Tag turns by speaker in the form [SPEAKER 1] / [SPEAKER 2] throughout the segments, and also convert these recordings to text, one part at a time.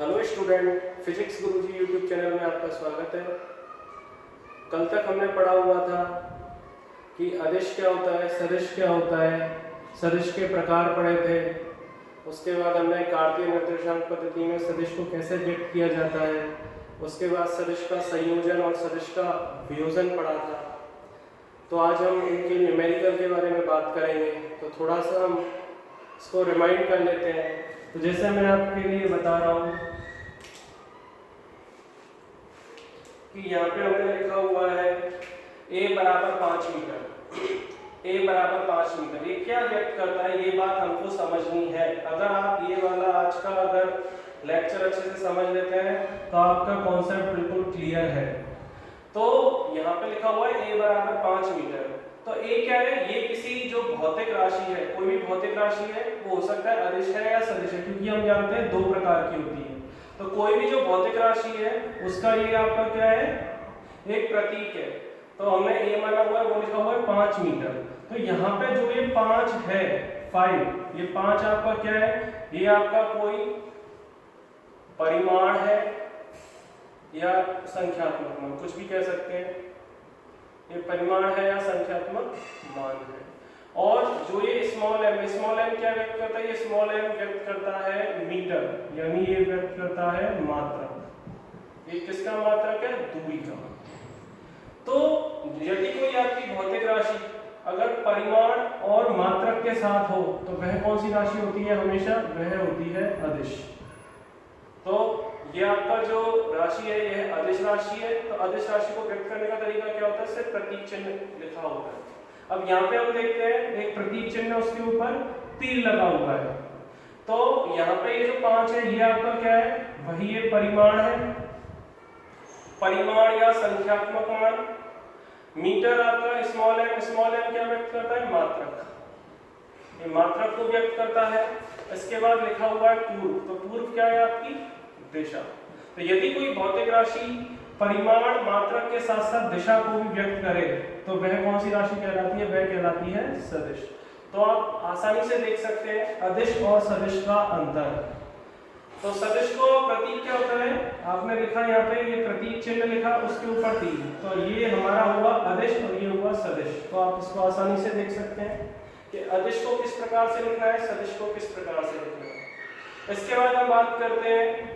[SPEAKER 1] Hello student, physics गुरुजी YouTube channel में आपका स्वागत है। कल तक हमने पढ़ा हुआ था कि अदिश क्या होता है, सदिश क्या होता है, सदिश के प्रकार पढ़े थे। उसके बाद हमने कार्तीय निर्देशांक पद्धति में सदिश को कैसे व्यक्त किया जाता है। उसके बाद सदिश का संयोजन और सदिश का वियोजन पढ़ा था। तो आज हम इनके न्यूमेरिकल के बारे में बात करेंगे। तो थोड़ा सा हम इसको रिमाइंड कर लेते हैं। तो जैसे मैं आपके लिए बता रहा हूँ कि यहाँ पे हमने लिखा हुआ है a बराबर 5 मीटर। a बराबर 5 मीटर ये क्या व्यक्त करता है, ये बात हमको समझनी है। अगर आप ये वाला आज का अगर लेक्चर अच्छे से समझ लेते हैं तो आपका कॉन्सेप्ट बिल्कुल क्लियर है। तो यहाँ पे लिखा हुआ है a बराबर 5 मीटर। तो a क्या है, ये किसी जो भौतिक राशि है, कोई भी भौतिक राशि है, वो हो सकता है अदिश है या सदिश है, क्योंकि हम जानते हैं दो प्रकार की होती है। तो कोई भी जो भौतिक राशि है उसका ये आपका क्या है, एक प्रतीक है। तो हमने a माना हुआ है, वो लिखा हुआ है 5 मीटर। तो यहाँ पे जो ये 5 है, 5, ये 5 आपका क्या है, ये आपका कोई परिमाण है या संख्यात्मक मान, कुछ भी कह सकते हैं। ये परिमाण है या संख्यात्मक मान है। और जो ये स्मॉल m क्या व्यक्त करता है, ये स्मॉल m व्यक्त करता है मीटर, यानी ये व्यक्त करता है मात्रक। ये किसका मात्रक है, दूरी का। तो यदि कोई आपकी भौतिक राशि अगर परिमाण और मात्रक के साथ हो तो वह कौन सी राशि होती है, हमेशा वह होती है अदिश। तो ये आपका जो राशि है यह अदिश राशि है। तो अदिश राशि को व्यक्त करने का तरीका क्या होता है, सिर्फ प्रतीक चिन्ह लिखा होता है। अब यहाँ पे हम देखते हैं एक प्रतीक चिन्ह, उसके ऊपर तीर लगा हुआ है। तो यहाँ पे ये जो 5 है ये आपका क्या है, वही ये परिमाण है, परिमाण या संख्यात्मक मान। मीटर आपका स्मॉल m क्या व्यक्त करता है, मात्रक, ये मात्रक को व्यक्त करता है। इसके बाद लिखा हुआ है पूर्व। तो पूर्व क्या है, आपकी दिशा। तो यदि कोई भौतिक राशि परिमाण मात्रक के साथ साथ दिशा को भी व्यक्त करे तो वह कौन सी राशि कहलाती है, वह कहलाती है सदिश। तो आप आसानी से देख सकते हैं अदिश और सदिश का अंतर। तो सदिश को प्रतीक क्या होता है, आपने लिखा यहाँ पे ये प्रतीक चिन्ह लिखा, उसके ऊपर तीर। तो ये हमारा हुआ अदिश और ये हुआ सदिश। तो आप इसको आसानी से देख सकते हैं कि अदिश को किस प्रकार से लिखना है, सदिश को किस प्रकार से लिखना है। इसके बाद हम बात करते हैं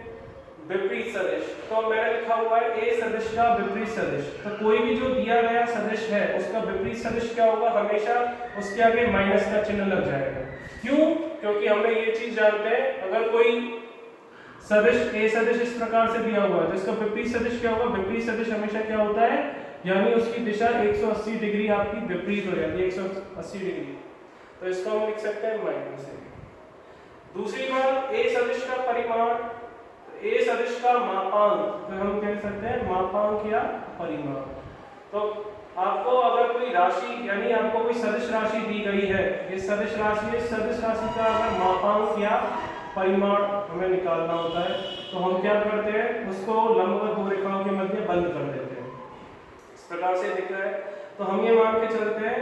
[SPEAKER 1] विपरीत सदिश। तो मैंने लिखा हुआ है a सदिश का विपरीत सदिश। तो कोई भी जो दिया गया सदिश है उसका विपरीत सदिश क्या होगा, हमेशा उसके आगे माइनस का चिन्ह लग जाएगा। क्यों, क्योंकि हमने ये चीज जानते हैं, अगर कोई सदिश a सदिश इस प्रकार से दिया हुआ है तो इसका विपरीत सदिश क्या होगा, विपरीत सदिश हमेशा क्या होता है, यानी उसकी दिशा 180 डिग्री आपकी विपरीत हो जाती है, 180 डिग्री। तो इसको हम लिख सकते हैं माइनस a। दूसरी बात, a सदिश का परिमाण, a सदिश का मापांक, तो हम कह सकते हैं मापांक या परिमाण। तो आपको अगर कोई राशि, यानी आपको कोई सदिश राशि दी गई है, ये सदिश राशि है, सदिश राशि का अगर मापांक या परिमाण हमें निकालना होता है तो हम क्या करते हैं, उसको लंबवत दो रेखाओं के मध्य बंद कर देते हैं। इस प्रकार से दिख रहा है। तो हम ये मान के चलते हैं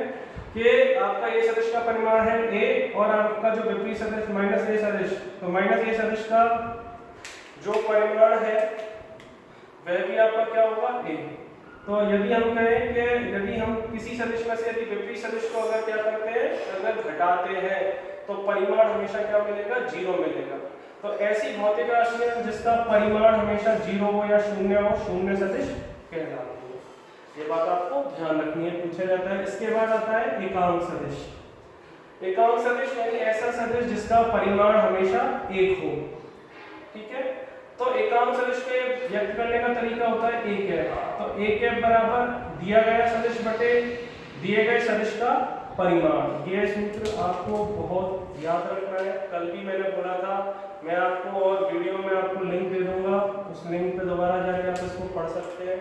[SPEAKER 1] कि आपका ये सदिश का परिमाण है a और आपका जो विपरीत सदिश माइनस a सदिश, तो माइनस a सदिश का जो परिमाण है वह भी आपका क्या होगा, a। तो यदि हम कहें कि यदि हम किसी सदिश में से यदि विपरीत सदिश को अगर क्या करते हैं, अगर घटाते हैं तो परिमाण हमेशा क्या मिलेगा, 0 मिलेगा। तो ऐसी भौतिक राशि है जिसका परिमाण हमेशा 0 हो या 0 हो, शून्य सदिश कहलाती है। ये बात आपको ध्यान रखनी है, पूछा जाता है। इसके बाद आता है एकांक सदिश। एकांक सदिश यानी ऐसा सदिश जिसका परिमाण हमेशा 1 हो। ठीक है। तो एकांक सदिश के व्यक्त करने का तरीका होता है a कैप। तो a कैप बराबर दिया गया सदिश बटे दिए गए सदिश का परिमाण। ये सूत्र आपको बहुत याद रखना है। कल भी मैंने बोला था, मैं आपको और वीडियो में आपको लिंक दे दूंगा, उस लिंक पे दोबारा जाकर आप इसको पढ़ सकते हैं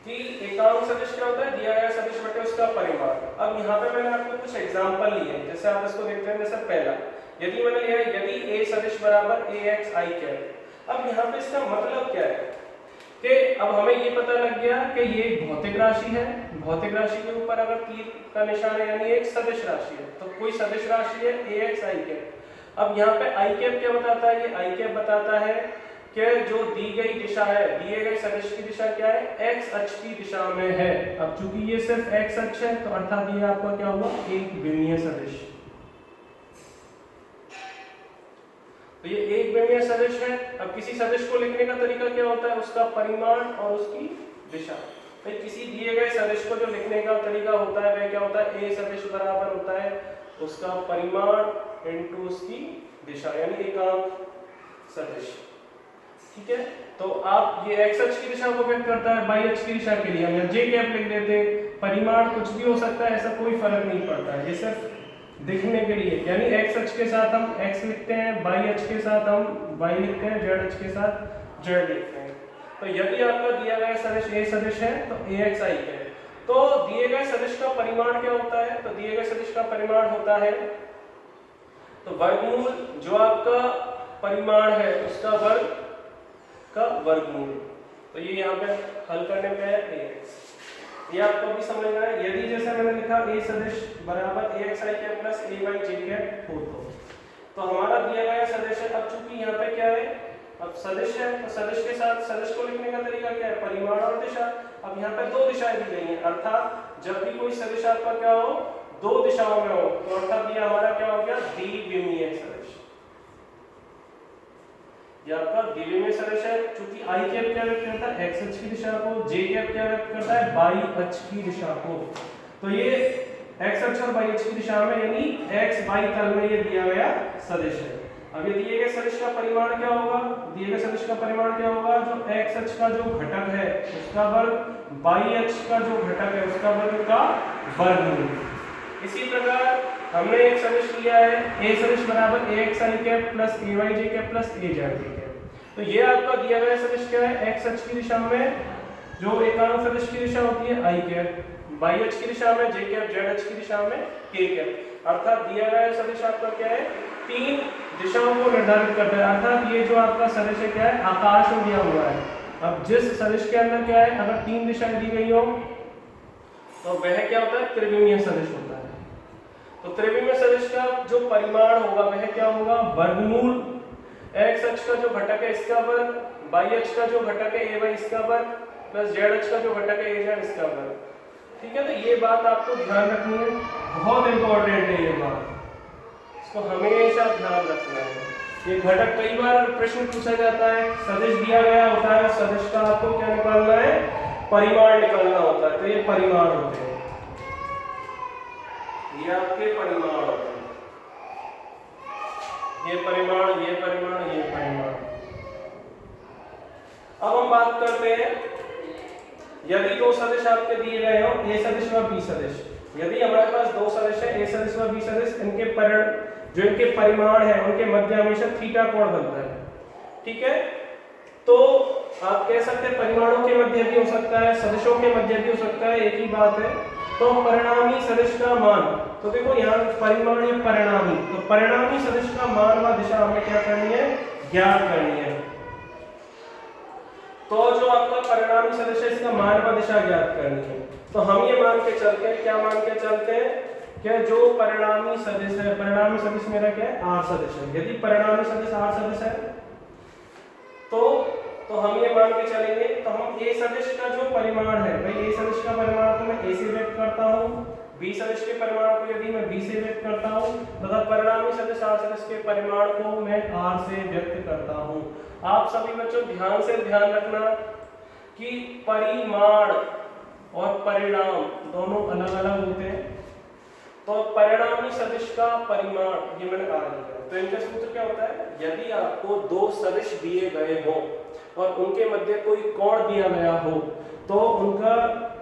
[SPEAKER 1] कि एकांक सदिश क्या होता है, दिया गया सदिश बटे उसका परिमाण। अब यहाँ पे मैंने आपको कुछ एग्जांपल लिए, जैसे आप इसको देखते हैं। जैसे पहला, यदि मैंने लिया यदि a सदिश बराबर ax i कैप। अब यहाँ पे इसका मतलब क्या है कि अब हमें ये पता लग गया कि ये एक भौतिक राशि है, भौतिक राशि के ऊपर अगर तीर का निशान है यानी एक सदिश राशि है। तो कोई सदिश राशि है ax i कैप। अब यहाँ पे आई कैप क्या बताता है? ये आई कैप बताता है कि जो दी गई दिशा है, दिए गए सदिश की दिशा क्या है? एक्स अक्ष की दिशा में है। अब चूंकि ये सिर्फ एक्स अक्ष है तो अर्थात ये आपका क्या हुआ? एक विमीय सदिश। तो ये एक विमीय सदिश है। अब किसी सदिश को लिखने का तरीका क्या होता है? उसका परिमाण और उसकी दिशा। तो किसी दिए गए सदिश को जो लिखने का तरीका होता है वह क्या होता है? ए सदिश बराबर होता है उसका परिमाण इनटू उसकी दिशा, यानी एकांक सदिश। ठीक है, तो आप ये एक्स अक्ष की दिशा को व्यक्त करता है, वाई अक्ष की दिशा के लिए हम जे कैप लिख देते। परिमाण कुछ भी हो सकता है, ऐसा कोई फर्क नहीं पड़ता है, ये सिर्फ दिखने के लिए, यानी एक्स अक्ष के साथ हम एक्स लिखते हैं, वाई अक्ष के साथ हम वाई लिखते हैं, जेड अक्ष के साथ जेड लिखते हैं। तो यदि आपका दिया गया सदिश ए सदिश है तो ए एक्स आई है। तो दिए गए सदिश का परिमाण क्या होता है? तो दिए गए सदिश का परिमाण होता है तो वर्गमूल, जो आपका परिमाण है उसका वर्ग का वर्गमूल। तो ये यहाँ पे हल करने पे है ए एक्स। ये आपको भी समझना है। यदि जैसे मैंने लिखा ए सदिश बराबर ए एक्स आई कैप प्लस ए वाई जे कैप हो तो हमारा दिया गया सदिश है। अब चूंकि यहाँ पे क्या है? अब सदिश है तो सदिश के साथ सदिश को लिखने का तरीका क्या है? परिमाण और दिशा। अब यहाँ पे दो दिशाएं दी गई हैं, अर्थात जब भी कोई सदिश आपका क्या हो? दो दिशाओं में हो, तो अर्थात ये हमारा क्या हो गया? द्विविमीय सदिश। ये आपका द्विविमीय सदिश है। चूंकि आई कैप क्या व्यक्त करता है? एक्स अक्ष की दिशा को, जे कैप क्या व्यक्त करता है? वाई अक्ष की दिशा को। तो ये एक्स अक्ष और वाई अक्ष की दिशा में, यानी एक्स वाई तल में ये दिया गया सदिश है। अब ये दिए गए सदिश का परिमाण क्या होगा? दिए गए सदिश का परिमाण क्या होगा? जो एक्स अक्ष का जो घटक है उसका वर्ग, वाई अक्ष का जो घटक है उसका वर्ग का वर्गमूल। इसी प्रकार हमने एक सदिश लिया है ए सदिश बराबर ए एक्स आई कैप प्लस ए वाई जे कैप प्लस ए जेड जे कैप। तो ये आपका दिया गया सदिश क्या है? एक्स अक्ष की दिशा में जो एकांक सदिश की दिशा होती है आई कैप, वाई अक्ष की दिशा में जे कैप, जेड अक्ष की दिशा में के कैप। अर्थात दिया गया सदिश आपका क्या है? तीन दिशाओं को निर्धारित करता है। अर्थात ये जो आपका सदिश है क्या है? आकाश में दिया हुआ है। अब जिस सदिश के अंदर क्या है? अगर तीन दिशाएं दी गई हो तो वह क्या होता है? त्रिविमीय सदिश होता है। तो त्रिविमीय सदिश का जो परिमाण होगा वह क्या होगा? वर्गमूल एक्स अक्ष का जो घटक है इसका वर्ग, वाई अक्ष का जो घटक है ए वाई इसका वर्ग, प्लस जेड अक्ष का जो घटक है ए जेड इसका वर्ग। ठीक है, तो ये बात आपको ध्यान रखनी है, बहुत इंपॉर्टेंट है ये बात, इसको हमेशा ध्यान रखना है। ये घटक कई बार प्रश्न पूछा जाता है, सदिश दिया गया होता है, सदिश का आपको क्या निकालना है? परिमाण निकालना होता है। तो ये परिमाण होते हैं, ये आपके परिमाण होते हैं, ये परिमाण, ये परिमाण, ये परिमाण। अब हम बात करते हैं, यदि दो सदिश आपके दिए गए हो, ए सदिश व बी सदिश, यदि हमारे पास दो सदिश है ए सदिश व बी सदिश, जो इनके परिमाण है उनके मध्य हमेशा थीटा कोण बनता है। ठीक है, तो आप कह सकते हैं परिमाणों के मध्य भी हो सकता है, सदिशों के मध्य भी हो सकता है, एक ही बात है। तो परिणामी सदिश का मान, तो देखो यहाँ परिमाण या परिणामी, तो परिणामी सदिश का मान व दिशा हमें क्या करनी है? ज्ञात करनी है। तो जो आपका परिणामी सदिश है इसका मान व दिशा ज्ञात करनी है। तो हम ये मान के चलते हैं, क्या मान के चलते हैं? क्या जो परिणामी सदिश है, परिणामी सदिश मेरा क्या है? आर सदिश है। यदि परिणामी सदिश आर सदिश है तो हम ये मान के चलेंगे, तो हम ए सदिश का जो परिमाण है, भाई ए सदिश का परिमाण को मैं ए से व्यक्त करता हूँ, बी सदिश के परिमाण को यदि मैं बी से व्यक्त करता हूँ, तथा परिणामी सदिश आर सदिश के परिमाण को मैं आर से व्यक्त करता हूँ। आप सभी बच्चों ध्यान से ध्यान रखना कि परिमाण और परिणाम दोनों अलग अलग होते हैं। तो परिणामी सदिश का परिमाण ये मैंने आर लिखा, तो इनका सूत्र क्या होता है? यदि आपको दो सदिश दिए गए हो और उनके मध्य कोई कोण दिया गया हो तो उनका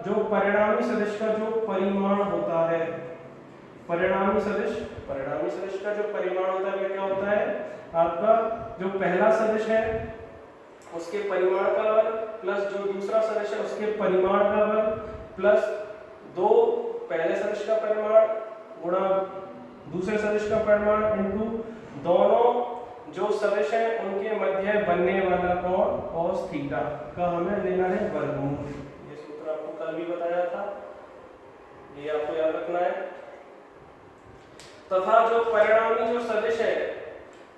[SPEAKER 1] जो परिणामी सदिश का जो परिमाण होता है, परिणामी सदिश का जो परिमाण होता है वह क्या होता है? आपका जो पहला सदिश है उसके परिमाण का वर्ग प्लस जो दूसरा सदिश है उसके परिमाण का वर्ग प्लस दो पहले सदिश का परिमाण गुणा दूसरे सदिश का परिमाण इनटू दोनों जो सदिश है उनके मध्य बनने वाला कोण cos थीटा का हमें लेना है वर्गमूल। ये सूत्र आपको कल भी बताया था, ये आपको याद रखना है। तथा जो परिणामी जो सदिश है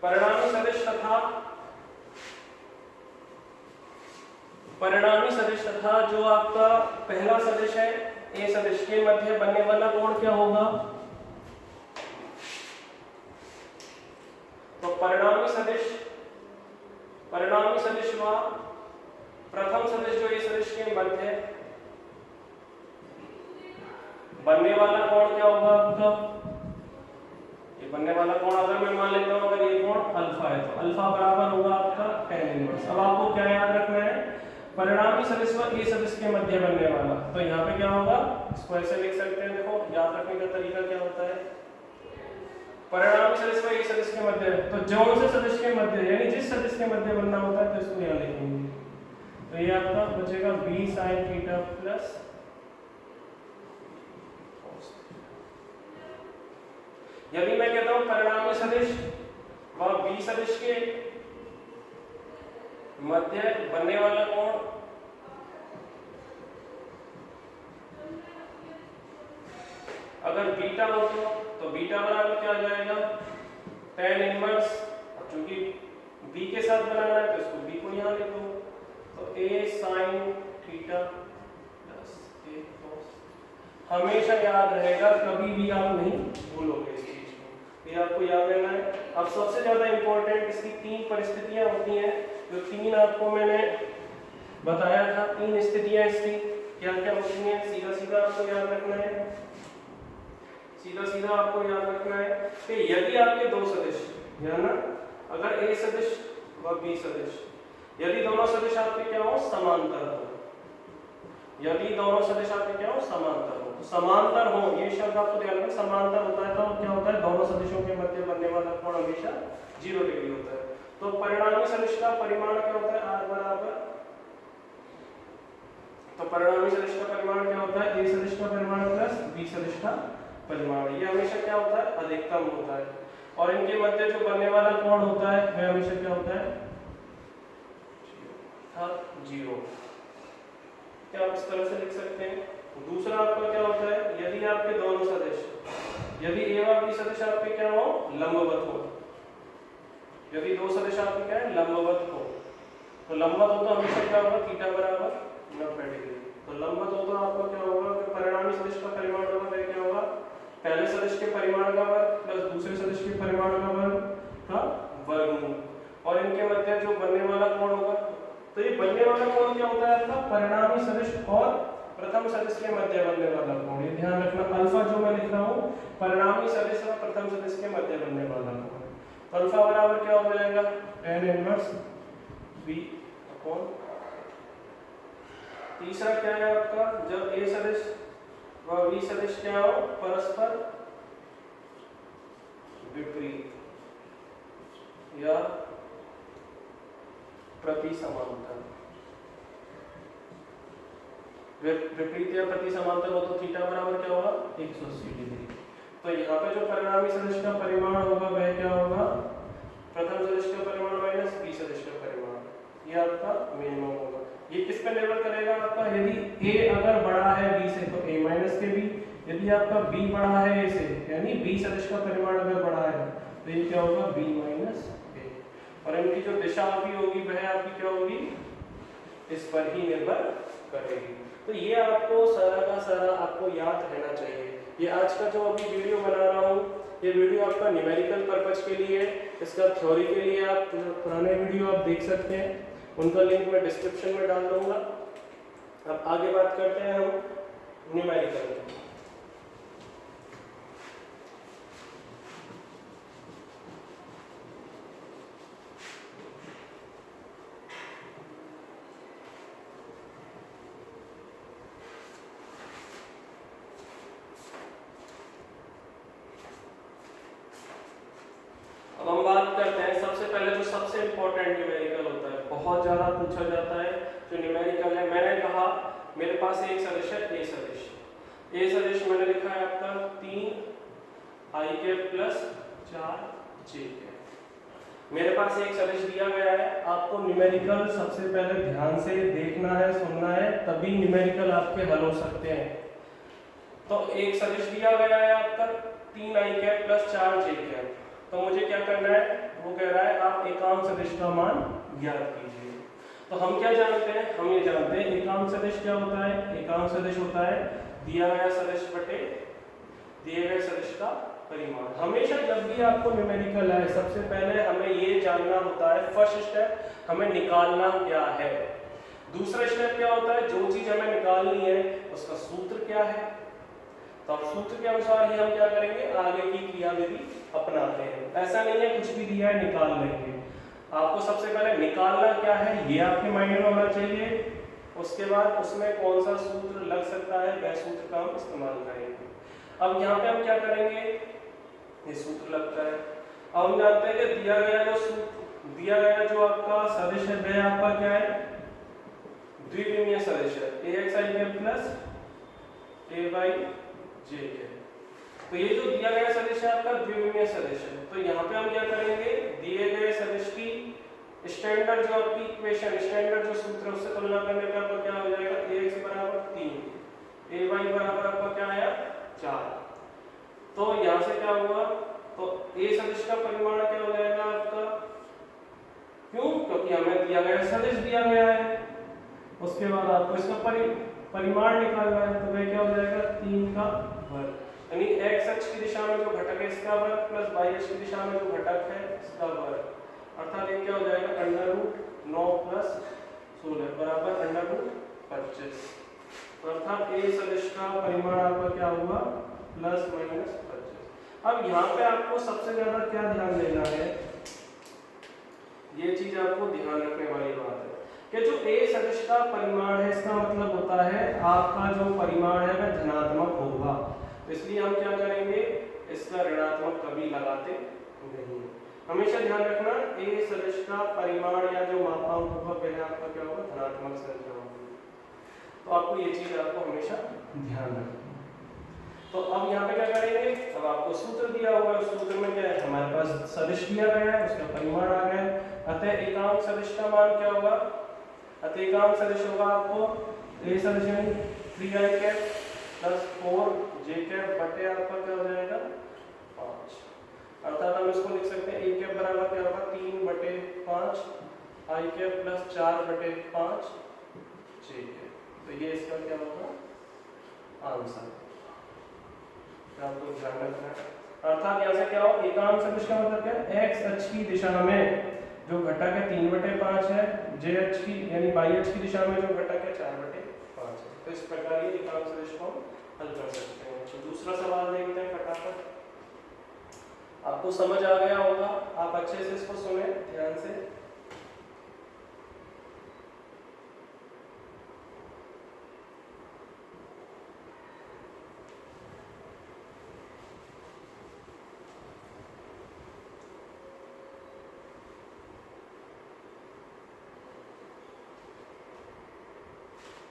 [SPEAKER 1] परिणामी सदिश तथा जो आपका पहला सदिश है ए सदिश के मध्य बनने वाला कोण क्या होगा? तो परिणामी सदिश व प्रथम सदिश जो ए सदिश के मध्य बनने वाला कोण क्या होगा आपका? ये बनने वाला कोण अगर मैं मान लेता हूं अगर ये कोण अल्फा है तो अल्फा बराबर होगा आपका tan इनवर्स। अब आपको क्या याद रखना है? परिणामी सदिश व ए सदिश के मध्य बनने वाला, तो यहाँ पे क्या होगा? इसको ऐसे लिख सकते हैं, देखो याद रखने का तरीका क्या होता है। परिणामी सदिश व ए सदिश के मध्य, तो जौन से सदिश के मध्य यानी जिस सदिश के मध्य बनना होता है तो इसको यहाँ लिखेंगे। तो ये आपका बचेगा b sin थीटा प्लस यदि मैं कहता हूं परिणामी सदिश व b सदिश के मध्य बनने वाला कोण अगर बीटा हो तो बीटा बराबर क्या आ जाएगा? tan इनवर्स, चूंकि b के साथ बनाना है तो इसको b को यहां लिख दो, तो a sin theta plus a cos। हमेशा याद रहेगा, कभी भी आप नहीं भूलोगे इस चीज को, ये आपको याद रहना है। अब सबसे ज्यादा इंपॉर्टेंट इसकी तीन परिस्थितियां होती हैं, जो तीन आपको मैंने बताया था। तीन स्थितियां इसकी क्या क्या होती हैं, सीधा सीधा आपको याद रखना है। कि यदि आपके दो सदिश या ना अगर ए सदिश व बी सदिश, यदि दोनों सदिश आपके क्या हो? समांतर हो। यदि दोनों सदिश आपके क्या हो? समांतर हो। तो समांतर हो ये शब्द आपको ध्यान रखना, समांतर होता है तो क्या होता है? दोनों सदिशों के मध्य बनने वाला कोण हमेशा 0 डिग्री होता है। तो परिणामी सदिश का परिमाण क्या होता है? r बराबर, तो परिणामी सदिश का परिमाण क्या होता है? a सदिश का परिमाण प्लस b सदिश का परिमाण। ये हमेशा क्या होता है? अधिकतम होता है। और इनके मध्य जो बनने वाला कोण होता है वह हमेशा क्या होता है? 0। क्या आप इस तरह से लिख सकते हैं। दूसरा आपका क्या होता है? यदि आपके दोनों सदिश, यदि a व b सदिश आपके क्या हो? लंबवत हो। यदि दो सदिश आपके क्या है? लंबवत हो। तो लंबवत हो तो हमेशा क्या होगा? थीटा बराबर 90 डिग्री। तो लंबवत हो तो आपका क्या होगा? कि परिणामी सदिश का परिमाण होगा वह क्या होगा? पहले सदिश के परिमाण का वर्ग प्लस दूसरे सदिश के परिमाण का वर्ग का वर्गमूल, और इनके मध्य जो बनने वाला कोण होगा, तो ये बनने वाला कोण क्या होता है आपका? परिणामी सदिश और प्रथम सदिश के मध्य बनने वाला कोण। ये ध्यान रखना, अल्फा जो मैं लिख रहा हूं परिणामी सदिश और प्रथम सदिश के मध्य बनने वाला कोण। तो अल्फा बराबर क्या हो जाएगा? tan इनवर्स b अपॉन, तीसरा क्या है आपका? जब a सदिश व b सदिश क्या हो? परस्पर विपरीत या प्रति समांतर। विपरीत या प्रति समांतर हो तो थीटा बराबर क्या होगा? 180 डिग्री। तो यहाँ पे जो परिणामी सदिश का परिमाण होगा वह क्या होगा? प्रथम सदिश का परिमाण माइनस b सदिश का परिमाण, ये आपका मिनिमम होगा। ये किस पे निर्भर करेगा आपका? यदि a अगर बड़ा है b से तो a माइनस के b, यदि आपका b बड़ा है a से यानी b सदिश का परिमाण अगर बड़ा है तो ये क्या होगा? b minus a। और इनकी जो दिशा आपकी होगी वह आपकी क्या होगी? इस पर ही निर्भर करेगी। तो ये आपको सारा का सारा आपको याद रहना चाहिए। ये आज का जो अभी वीडियो बना रहा हूँ, ये वीडियो आपका न्यूमेरिकल पर्पज के लिए है। इसका थ्योरी के लिए आप पुराने वीडियो आप देख सकते हैं, उनका लिंक मैं डिस्क्रिप्शन में डाल दूंगा। अब आगे बात करते हैं हम न्यूमेरिकल की। अब हम बात करते हैं सबसे पहले जो सबसे इंपॉर्टेंट न्यूमेरिकल होता है, बहुत ज्यादा पूछा जाता है जो न्यूमेरिकल है। मैंने कहा मेरे पास एक सदिश है ए सदिश। ए सदिश मैंने लिखा है आपका 3i के प्लस 4j के। मेरे पास एक सदिश दिया गया है, आपको न्यूमेरिकल सबसे पहले ध्यान से देखना है, सुनना है, तभी न्यूमेरिकल आपके हल हो सकते हैं। तो एक सदिश दिया गया है आपका 3i के प्लस 4j के। तो मुझे क्या करना है, वो कह रहा है आप एकांक सदिश का मान ज्ञात कीजिए। तो हम क्या जानते हैं, हम ये जानते हैं एकांक सदिश क्या होता है। एकांक सदिश होता है दिया गया सदिश बटे दिए गए सदिश का परिमाण। हमेशा जब भी आपको न्यूमेरिकल है, सबसे पहले हमें ये जानना होता है, फर्स्ट स्टेप हमें निकालना क्या है। दूसरा स्टेप क्या होता है, जो चीज हमें निकालनी है उसका सूत्र क्या है। तो अब सूत्र के अनुसार ही हम क्या करेंगे, आगे की क्रियाविधि अपनाते हैं। ऐसा नहीं है कुछ भी दिया है निकाल लेंगे। आपको सबसे पहले निकालना क्या है ये आपके माइंड में होना चाहिए। उसके बाद उसमें कौन सा सूत्र लग सकता है वह सूत्र का हम इस्तेमाल करेंगे। अब यहाँ पे हम क्या करेंगे, ये सूत्र लगता है। अब हम जानते हैं कि दिया गया जो आपका सदिश है वह आपका क्या है, द्विविमीय सदिश है, ax प्लस ay j। तो ये जो दिया गया सदिश है आपका द्विविमीय सदिश है। तो यहाँ पे हम क्या करेंगे, दिए गए सदिश की स्टैंडर्ड जो आपकी इक्वेशन, स्टैंडर्ड जो सूत्र उससे तुलना करने पे आपका क्या हो जाएगा, ax बराबर 3, ay बराबर आपका क्या आया 4। तो यहाँ से क्या हुआ, तो a सदिश का परिमाण क्या हो जाएगा आपका, क्यों, क्योंकि हमें दिया गया सदिश दिया गया है। उसके बाद आपको इसका परिमाण निकालना है, तो वह क्या हो जाएगा 3 का वर्ग, यानी x अक्ष की दिशा में जो घटक है इसका वर्ग प्लस y अक्ष की दिशा में जो घटक है इसका वर्ग, अर्थात ये क्या हो जाएगा √9 प्लस 16 बराबर √25। अर्थात a सदिश का परिमाण आपका क्या हुआ प्लस माइनस 25। अब यहाँ पे आपको सबसे ज्यादा क्या ध्यान देना है, ये चीज आपको ध्यान रखने वाली बात है कि जो a सदिश का परिमाण है इसका मतलब होता है आपका जो परिमाण है वह धनात्मक होगा। तो इसलिए हम क्या करेंगे, इसका ऋणात्मक कभी लगाते नहीं। हमेशा ध्यान रखना a सदिश का परिमाण या जो मापांक होगा वह आपका क्या होगा धनात्मक संख्या होगी। तो आपको ये चीज आपको हमेशा ध्यान रखना। तो अब यहाँ पे क्या करेंगे, अब आपको सूत्र दिया हुआ है, उस सूत्र में क्या है हमारे पास सदिश दिया गया है, उसका परिमाण आ गया है। अतः एकांक सदिश का मान क्या होगा, अतः एकांक सदिश होगा आपको a सदिश यानी 3i प्लस 4j बटे आपका क्या हो जाएगा 5। अर्थात हम इसको लिख सकते हैं a बराबर क्या होगा 3 बटे 5 i प्लस 4 बटे 5 j। तो ये इसका क्या होगा आंसर, आपको ध्यान रखना है। अर्थात यहाँ से क्या हो, एकांक सदिश का मतलब क्या है, x अक्ष की दिशा में जो घटक है 3/5 है, j अक्ष की यानी y अक्ष की दिशा में जो घटक है 4/5 है। तो इस प्रकार ये एकांक सदिश को हल कर सकते हैं। तो दूसरा सवाल देखते हैं फटाफट, आपको समझ आ गया होगा, आप अच्छे से इसको सुने ध्यान से।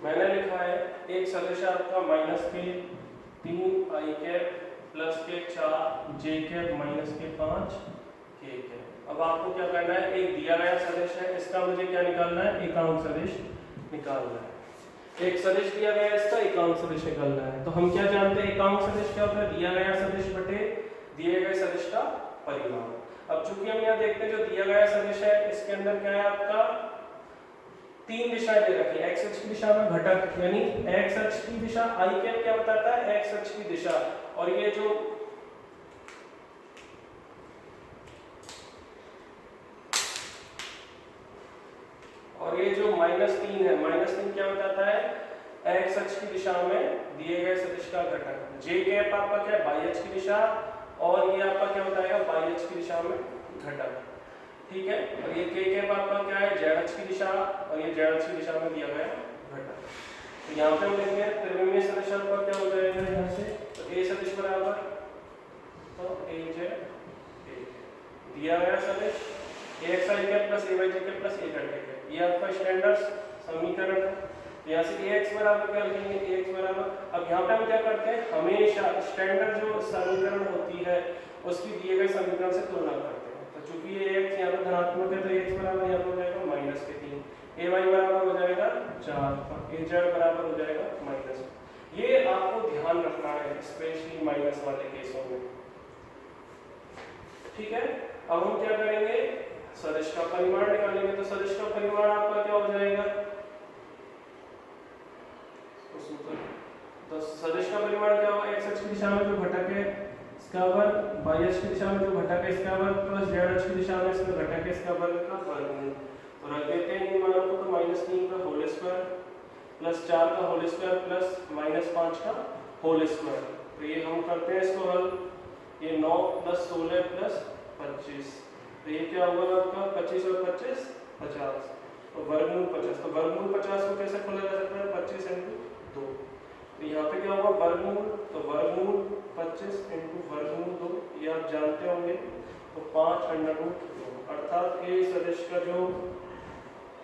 [SPEAKER 1] मैंने लिखा है एक सदिश आपका माइनस के 3 i प्लस के 4 j माइनस के 5 k। अब आपको क्या करना है, एक दिया गया सदिश है, इसका मुझे क्या निकालना है, एकांक सदिश निकालना है। एक सदिश दिया गया है, इसका एकांक सदिश निकालना है। तो हम क्या जानते हैं एकांक सदिश क्या होता है, दिया गया सदिश बटे दिए गए सदिश का परिमाण। अब चूंकि हम यहाँ देखते हैं जो दिया गया सदिश है इसके अंदर क्या है आपका 3 दिशाएं दे रखी है। x अक्ष की दिशा में घटक यानी x अक्ष की दिशा i क्या बताता है, x अक्ष की दिशा, और ये जो -3 है, -3 क्या बताता है x अक्ष की दिशा में दिए गए सदिश का घटक। j कैप आपका क्या है y अक्ष की दिशा, और ये आपका क्या बताएगा y अक्ष की दिशा में घटक, ठीक है। और ये k कैप आपका क्या है z अक्ष की दिशा, और ये z अक्ष की दिशा में दिया गया घटक। तो यहाँ पे हम लेंगे त्रिविमीय सदिश आपका क्या हो जाएगा यहाँ से, तो a सदिश बराबर तो az दिया गया सदिश axi plus ayj plus az, ये आपका स्टैंडर्ड समीकरण है। यहाँ से ax बराबर क्या लिखेंगे, ax बराबर, अब यहाँ पे हम क्या करते हैं हमेशा स्टैंडर्ड जो समीकरण होती है उसकी दिए गए समीकरण से तुलना करते हैं। तो चूंकि ये x यहाँ पे धनात्मक है तो x बराबर यहाँ पे हो जाएगा -3, ay बराबर हो जाएगा 4, az बराबर हो जाएगा -। ये आपको ध्यान रखना है स्पेशली माइनस वाले केसों में, ठीक है, अब हम क्या करेंगे, सदिश का परिमाण निकालेंगे। तो सदिश का परिमाण आपका क्या हो जाएगा, तो सदिश का परिमाण क्या होगा, x अक्ष की दिशा में जो घटक है इसका वर्ग, y अक्ष की दिशा में जो घटक है इसका वर्ग, प्लस z अक्ष की दिशा में इसका घटक है इसका वर्ग का वर्गमूल। तो रख देते हैं इन मानों को, तो -3 का होल स्क्वायर प्लस 4 का होल स्क्वायर प्लस -5 का होल स्क्वायर। तो ये हम करते हैं इसको हल, ये 9 + 16 + 25, तो ये क्या हुआ आपका 25 और 25 50, तो वर्गमूल 50। तो वर्गमूल 50 को कैसे खोला जा सकता है, 25 × 2। तो यहाँ पे क्या होगा वर्गमूल, तो वर्गमूल 25 × वर्गमूल 2, ये आप जानते होंगे, तो 5√2, अर्थात ए सदिश का जो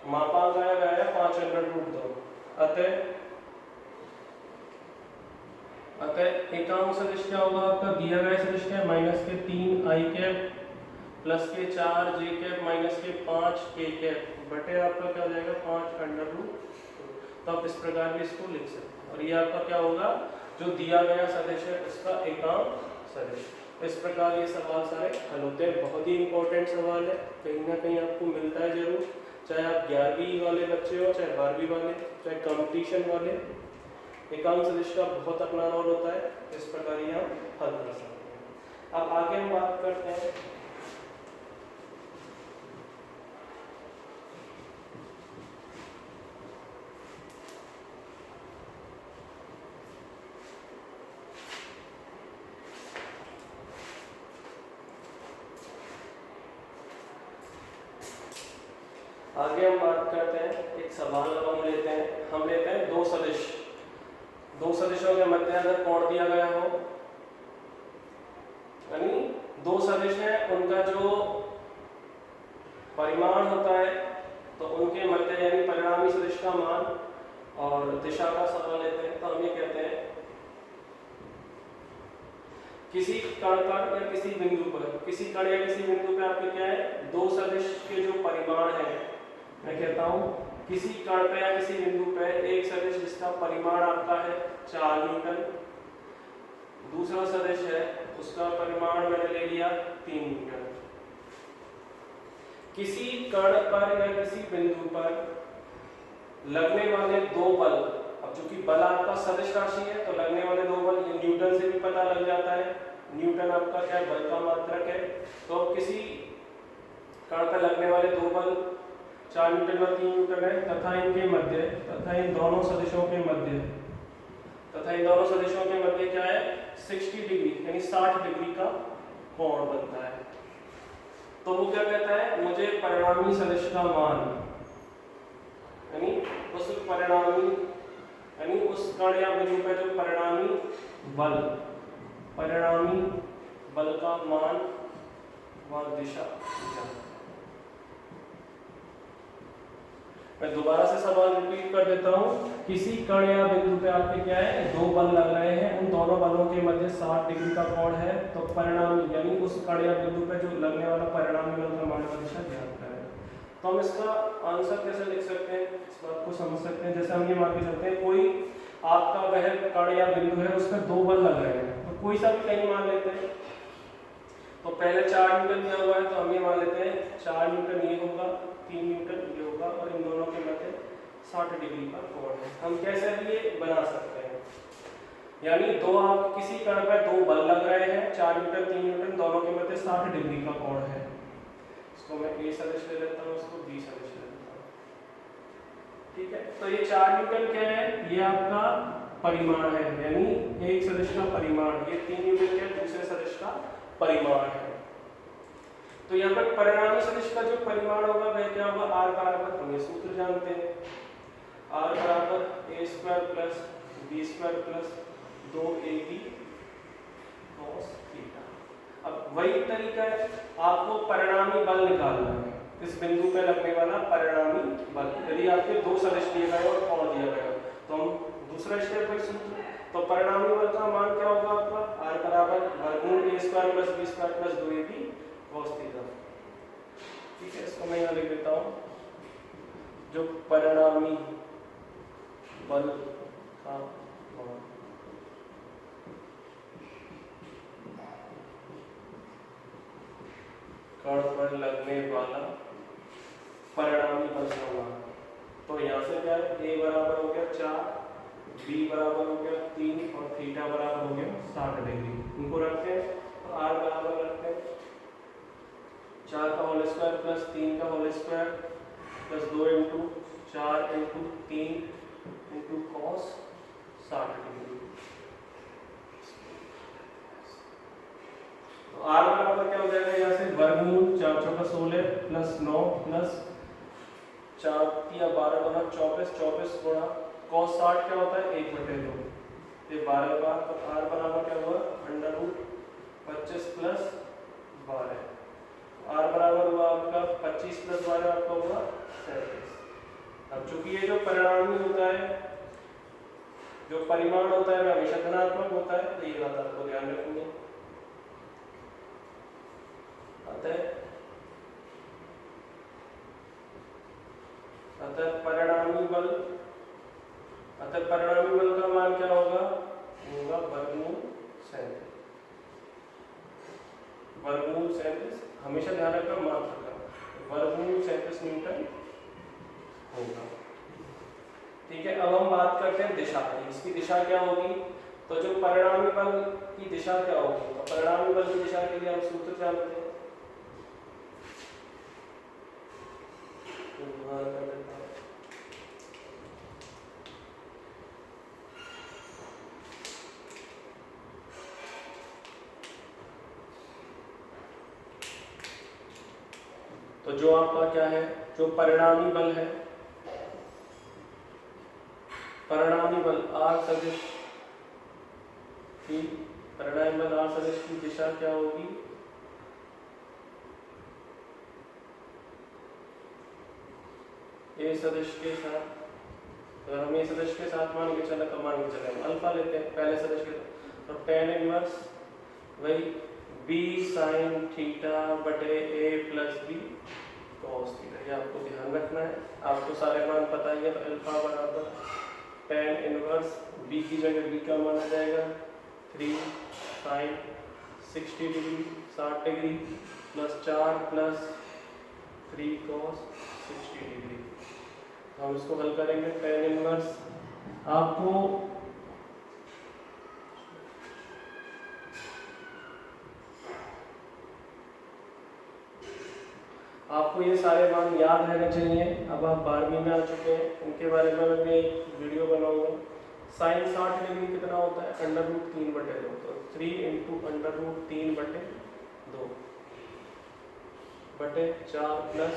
[SPEAKER 1] मापांक आया गया है 5√2। अतः एकांक सदिश क्या होगा आपका, दिया गया सदिश क्या है, -3i प्लस के 4j माइनस के 5k बटे आपका क्या हो जाएगा 5√2। तो आप इस प्रकार भी इसको लिख सकते हैं, और ये आपका क्या होगा, जो दिया गया सदिश है उसका एकांक सदिश। इस प्रकार ये सवाल सारे हल होते हैं। बहुत ही इंपॉर्टेंट सवाल है, कहीं ना कहीं आपको मिलता है जरूर, चाहे आप 11वीं वाले बच्चे हो, चाहे 12वीं वाले, चाहे कंपटीशन वाले। एकांक सदिश का बहुत अपना रोल होता है, इस प्रकार ये हम हल कर सकते हैं। अब आगे हम बात करते हैं एक सवाल हम लेते हैं दो सदिश, दो सदिशों के मध्य अगर कोण दिया गया हो, यानी दो सदिश हैं, उनका जो परिमाण होता है तो उनके मध्य यानी परिणामी सदिश का मान और दिशा का सवाल लेते हैं। तो हम ये कहते हैं किसी कण पर या किसी बिंदु पर, किसी कण या किसी बिंदु पे आपके क्या है, दो सदिश के जो परिमाण है, मैं कहता हूं किसी कण पे या किसी बिंदु पे एक सदिश जिसका परिमाण आपका है 4 न्यूटन, दूसरा सदिश है उसका परिमाण मैंने ले लिया 3 न्यूटन। किसी कण पर या किसी बिंदु पर लगने वाले दो बल, अब चूंकि बल आपका सदिश राशि है तो लगने वाले दो बल न्यूटन से भी पता लग जाता है, न्यूटन आपका क्या बल का मात्रक है। तो किसी कण पर लगने वाले दो बल 4 न्यूटन और 3 न्यूटन है, तथा इनके मध्य, तथा इन दोनों सदिशों के मध्य, तथा इन दोनों सदिशों के मध्य क्या है 60 डिग्री यानी 60 डिग्री का कोण बनता है। तो वो क्या कहता है, मुझे परिणामी सदिश का मान यानी उस परिणामी यानी उस कण या बिंदु पर जो परिणामी बल का मान व दिशा। मैं दोबारा से सवाल रिपीट कर देता हूं, किसी कण या बिंदु पे आपके क्या है, दो बल लग रहे हैं, उन दोनों बलों के मध्य 60 डिग्री का कोण है, तो परिणामी यानी उस कण या बिंदु पे जो लगने वाला परिणामी बल का मान व दिशा ज्ञात करें। तो हम इसका आंसर कैसे लिख सकते हैं, इस बात को समझ सकते हैं। जैसे हम ये मान के चलते हैं कोई आपका वह कण या बिंदु है, उस पर दो बल लग रहे हैं, तो कोई सा भी कहीं मान लेते हैं। तो पहले 4 न्यूटन दिया हुआ है, तो हम ये मान लेते हैं 4 न्यूटन ये होगा, 3 न्यूटन ये होगा, और इन दोनों के मध्य 60 डिग्री का कोण है। हम कैसे भी ये बना सकते हैं, यानी दो आप किसी कण पर दो बल लग रहे हैं, 4 न्यूटन 3 न्यूटन, दोनों के मध्य 60 डिग्री का कोण है। इसको मैं ए सदिश ले लेता हूँ, इसको बी सदिश ले लेता हूँ, ठीक है। तो ये 4 न्यूटन क्या है, ये आपका परिमाण है, यानी एक सदिश का परिमाण, ये 3 न्यूटन के दूसरे सदिश का परिमाण है। तो यहाँ पर परिणामी सदिश का जो परिमाण होगा वह क्या होगा, r बराबर, हम ये सूत्र जानते हैं, r बराबर a² plus b² plus 2ab cos theta. अब वही तरीका है, आपको परिणामी बल निकालना है, इस बिंदु पे लगने वाला परिणामी बल। यदि आपके दो सदिश दिए गए और कोण दिया गया तो हम दूसरा स्टेप पर सूत्र, तो परिणामी बल का मान क्या होगा आपका, r बराबर वर्गमूल a² plus b² plus 2ab cos theta. ठीक है, इसको मैं यहाँ लिख देता हूँ, जो परिणामी बल का मान, कण पर लगने वाला परिणामी बल होगा। तो यहाँ से क्या है, a बराबर हो गया 4, b बराबर हो गया 3 और थीटा बराबर हो गया 60 डिग्री। इनको रखते हैं तो r बराबर रखते हैं 4 का होल स्क्वायर प्लस 3 का whole square plus 2 into 4 into 3 into cos 60 degree. तो r बराबर क्या हो जाएगा, यहाँ से वर्गमूल 4 चौका 16 प्लस 9 प्लस 4 या 12 गुना 24, 24 गुणा cos 60 क्या होता है 1/2, ये 12 बार। तो r बराबर क्या हुआ अंडर रूट 25 प्लस 12, r बराबर हुआ आपका 25 प्लस 12 आपका हुआ 37। अब चूंकि ये जो परिणामी होता है, जो परिमाण होता है वह हमेशा धनात्मक होता है, तो ये बात आपको ध्यान रखनी है। अतः परिणामी बल का मान क्या होगा, वर्गमूल 37। वर्गमूल 37 हमेशा ध्यान रखना मात्रा का, वर्गमूल 37 न्यूटन होगा। ठीक है, अब हम बात करते हैं दिशा की। इसकी दिशा क्या होगी, तो जो परिणामी बल की दिशा क्या होगी, तो परिणामी बल की दिशा के लिए हम सूत्र जानते हैं। तो जो आपका क्या है, जो परिणामी बल है, परिणामी बल r सदिश की, परिणामी बल r सदिश की दिशा क्या होगी, a सदिश के साथ। अगर हम a सदिश के साथ मान के चले तो मान के चले अल्फा लेते हैं पहले सदिश के, तो tan इनवर्स वही b sin थीटा बटे a plus b cos theta. ये आपको ध्यान रखना है, आपको सारे मान पता ही है। तो अल्फा बराबर tan इनवर्स b की जगह b का मान आ जाएगा 3 sin 60 degree 60 degree plus 4 plus 3 cos 60 degree. हम इसको हल करेंगे। tan इनवर्स आपको ये सारे मान याद रहने चाहिए। अब आप 12वीं में आ चुके हैं, इनके बारे में मैं एक वीडियो बनाऊंगा। साइन 60 डिग्री कितना होता है, अंडर रूट 3/2, तो 3 इंटू अंडर रूट 3/2 बटे 4 प्लस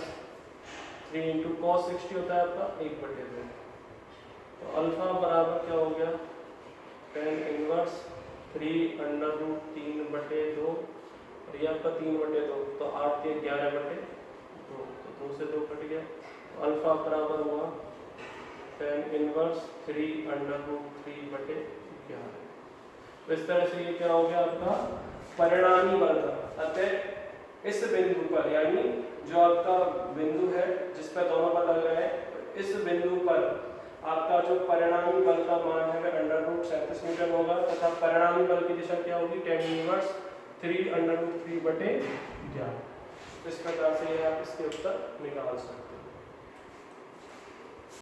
[SPEAKER 1] 3 इंटू कॉस 60 होता है आपका 1/2। तो अल्फा बराबर क्या हो गया, tan इनवर्स 3 अंडर रूट 3/2 और ये आपका 3/2, तो 8 के 11/2, तो 2 से 2 कट गया। अल्फा बराबर हुआ tan इनवर्स 3 अंडर रूट 3/11। तो इस तरह से ये क्या हो गया आपका परिणामी बल का। अतः इस बिंदु पर, यानी जो आपका बिंदु है जिस पर दोनों बल लग रहे हैं, तो इस बिंदु पर आपका जो परिणामी बल का मान है वह अंडर रूट 37 न्यूटन होगा, तथा परिणामी बल की दिशा क्या होगी, tan इनवर्स 3 अंडर रूट 3/11। इस प्रकार से आप इसके उत्तर निकाल सकते हैं।